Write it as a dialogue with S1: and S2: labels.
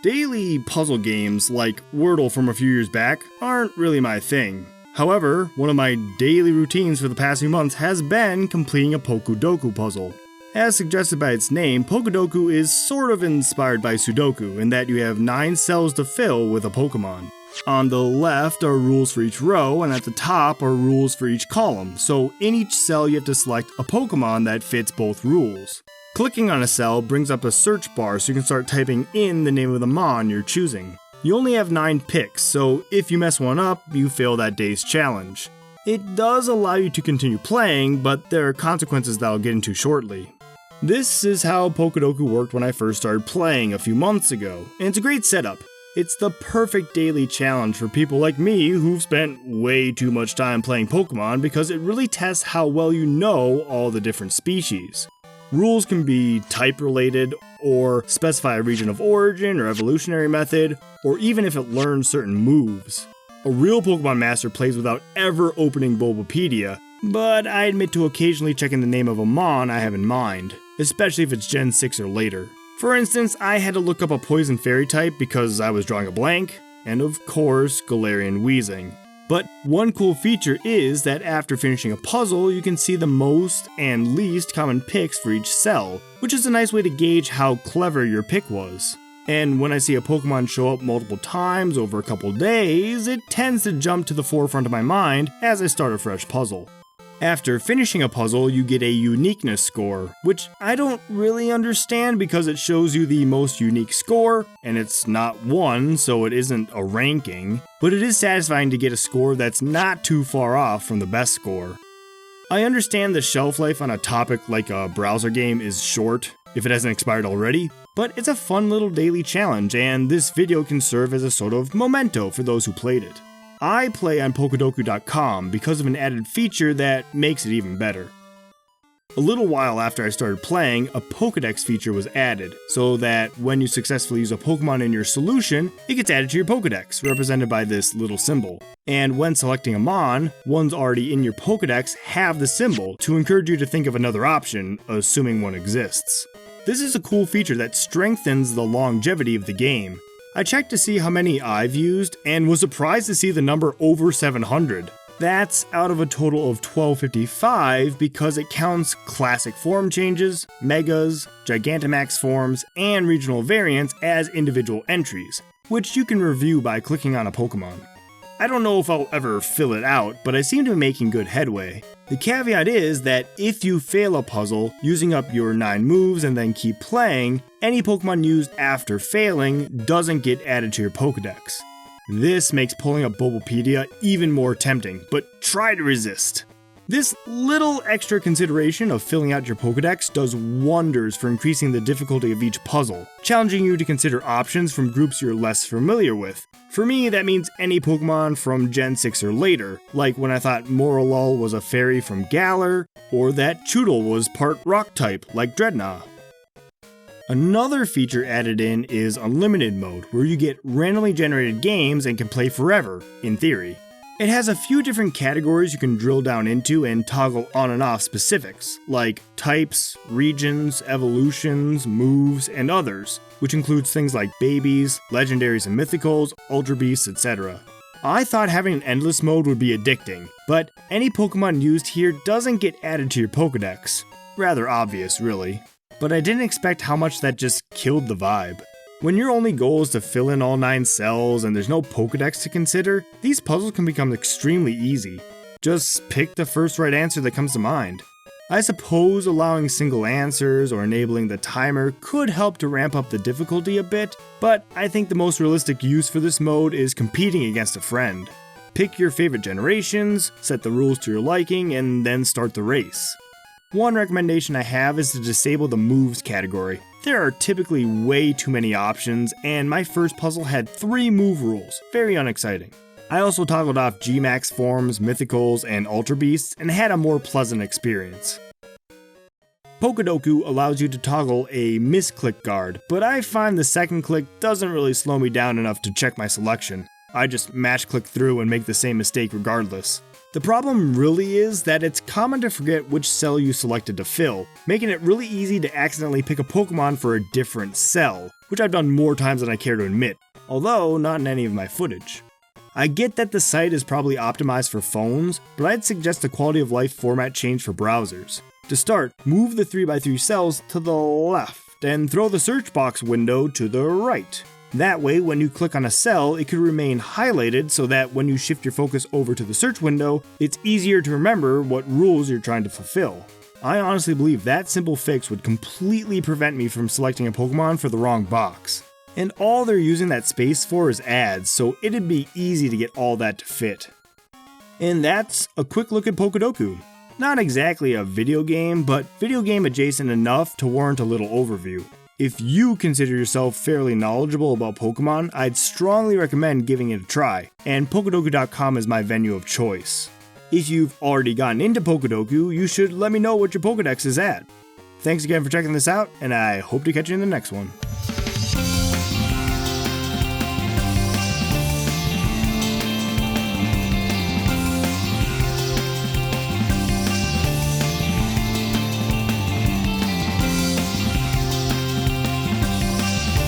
S1: Daily puzzle games like Wordle from a few years back aren't really my thing. However, one of my daily routines for the past few months has been completing a PokéDoku puzzle. As suggested by its name, PokéDoku is sort of inspired by Sudoku in that you have 9 cells to fill with a Pokémon. On the left are rules for each row, and at the top are rules for each column, so in each cell you have to select a Pokémon that fits both rules. Clicking on a cell brings up a search bar so you can start typing in the name of the Mon you're choosing. You only have 9 picks, so if you mess one up, you fail that day's challenge. It does allow you to continue playing, but there are consequences that I'll get into shortly. This is how PokéDoku worked when I first started playing a few months ago, and it's a great setup. It's the perfect daily challenge for people like me who've spent way too much time playing Pokemon because it really tests how well you know all the different species. Rules can be type related, or specify a region of origin or evolutionary method, or even if it learns certain moves. A real Pokemon master plays without ever opening Bulbapedia, but I admit to occasionally checking the name of a Mon I have in mind, especially if it's Gen 6 or later. For instance, I had to look up a Poison Fairy type because I was drawing a blank, and of course, Galarian Weezing. But one cool feature is that after finishing a puzzle, you can see the most and least common picks for each cell, which is a nice way to gauge how clever your pick was. And when I see a Pokemon show up multiple times over a couple days, it tends to jump to the forefront of my mind as I start a fresh puzzle. After finishing a puzzle, you get a uniqueness score, which I don't really understand because it shows you the most unique score, and it's not 1, so it isn't a ranking, but it is satisfying to get a score that's not too far off from the best score. I understand the shelf life on a topic like a browser game is short, if it hasn't expired already, but it's a fun little daily challenge, and this video can serve as a sort of memento for those who played it. I play on PokéDex.com because of an added feature that makes it even better. A little while after I started playing, a PokéDex feature was added, so that when you successfully use a Pokemon in your solution, it gets added to your PokéDex, represented by this little symbol. And when selecting a Mon, ones already in your PokéDex have the symbol to encourage you to think of another option, assuming one exists. This is a cool feature that strengthens the longevity of the game. I checked to see how many I've used, and was surprised to see the number over 700. That's out of a total of 1255 because it counts classic form changes, megas, Gigantamax forms, and regional variants as individual entries, which you can review by clicking on a Pokemon. I don't know if I'll ever fill it out, but I seem to be making good headway. The caveat is that if you fail a puzzle, using up your 9 moves and then keep playing, any Pokemon used after failing doesn't get added to your Pokédex. This makes pulling up Bulbapedia even more tempting, but try to resist. This little extra consideration of filling out your Pokédex does wonders for increasing the difficulty of each puzzle, challenging you to consider options from groups you're less familiar with. For me, that means any Pokemon from Gen 6 or later, like when I thought Morolul was a fairy from Galar, or that Choodle was part rock type, like Dreadnought. Another feature added in is Unlimited mode, where you get randomly generated games and can play forever, in theory. It has a few different categories you can drill down into and toggle on and off specifics, like types, regions, evolutions, moves, and others, which includes things like babies, legendaries and mythicals, ultra beasts, etc. I thought having an endless mode would be addicting, but any Pokemon used here doesn't get added to your Pokédex. Rather obvious, really. But I didn't expect how much that just killed the vibe. When your only goal is to fill in all 9 cells and there's no Pokédex to consider, these puzzles can become extremely easy. Just pick the first right answer that comes to mind. I suppose allowing single answers or enabling the timer could help to ramp up the difficulty a bit, but I think the most realistic use for this mode is competing against a friend. Pick your favorite generations, set the rules to your liking, and then start the race. One recommendation I have is to disable the moves category. There are typically way too many options, and my first puzzle had 3 move rules, very unexciting. I also toggled off G-Max forms, Mythicals, and Ultra Beasts, and had a more pleasant experience. PokéDoku allows you to toggle a misclick guard, but I find the second click doesn't really slow me down enough to check my selection. I just match click through and make the same mistake regardless. The problem really is that it's common to forget which cell you selected to fill, making it really easy to accidentally pick a Pokemon for a different cell, which I've done more times than I care to admit, although not in any of my footage. I get that the site is probably optimized for phones, but I'd suggest a quality of life format change for browsers. To start, move the 3x3 cells to the left and throw the search box window to the right. That way, when you click on a cell, it could remain highlighted so that when you shift your focus over to the search window, it's easier to remember what rules you're trying to fulfill. I honestly believe that simple fix would completely prevent me from selecting a Pokemon for the wrong box. And all they're using that space for is ads, so it'd be easy to get all that to fit. And that's a quick look at PokéDoku. Not exactly a video game, but video game adjacent enough to warrant a little overview. If you consider yourself fairly knowledgeable about Pokemon, I'd strongly recommend giving it a try, and PokéDex.com is my venue of choice. If you've already gotten into PokéDoku, you should let me know what your Pokédex is at. Thanks again for checking this out, and I hope to catch you in the next one.